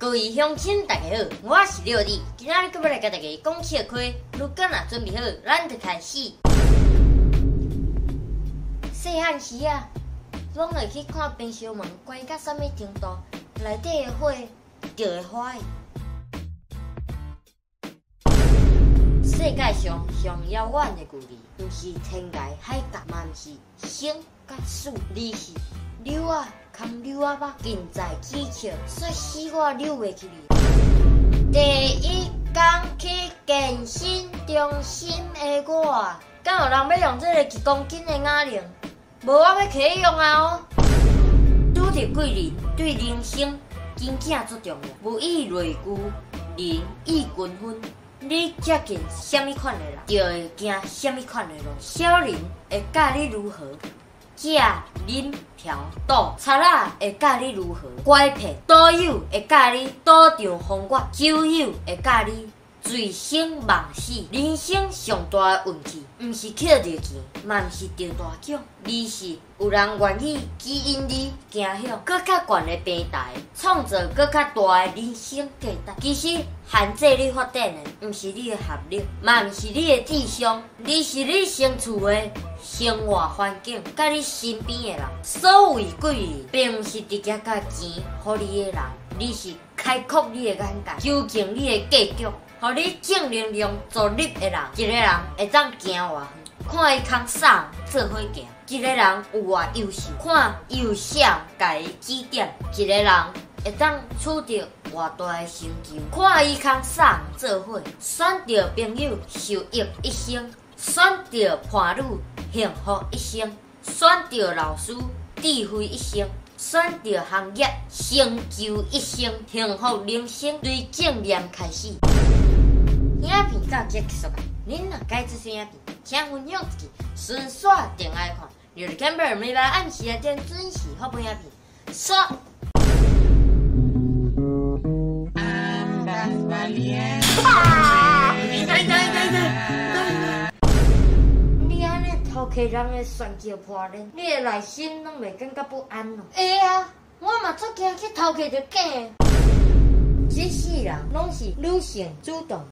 各位乡亲，大家好，我是廖弟，今仔日要来甲大家讲笑话。如果若准备好，咱就开始。细汉时啊，拢会去看冰箱门关到啥物程度，内底的火就会花去。世界上上遥远的距离，毋是天涯海角，嘛毋是生甲死，而是柳啊，牵柳啊肉，近在咫尺，说死我扭袂去你。第一天去健身中心的我，敢有人要用这个1公斤的哑铃？无我要启用啊哦！拄着贵人对人生真正足重要，物以类聚，人以群分。你接近什么款的人，就会行什么款的路。小林会教你如何食、啉、嫖、赌，贼仔会教你如何拐骗，赌友会教你赌场风月，酒友会教你醉生梦死。人生上大的运气，毋是捡到钱，嘛毋是中大奖，而是有人愿意指引你行向搁较悬的平台，创造搁较大的人生价值。其实限制你发展的，毋是你的学历，嘛毋是你的智商，而是你身处的生活环境，甲你身边的人。所谓贵人，并毋是直接甲钱予你的人，而是开阔你的眼界，修正你的格局。互你正能量助力的人，一个人会当行偌远，看伊空傻做伙行；一个人有偌优秀，看伊有啥家指点；一个人会当取得偌大的成就，看伊空傻做伙。选着朋友受益一生，选着伴侣幸福一生，选着老师智慧一生，选着行业成就一生，幸福人生对正念开始。影片到这结束啊！恁若介支持影片，请分享一个，顺刷点爱看，留着 camera 每晚按时来点准时好本影片，刷。你安尼偷客人的选叫破脸，你的内心拢袂感觉不安咯？会啊，我嘛足惊去偷客着假。这世人拢是女性主动，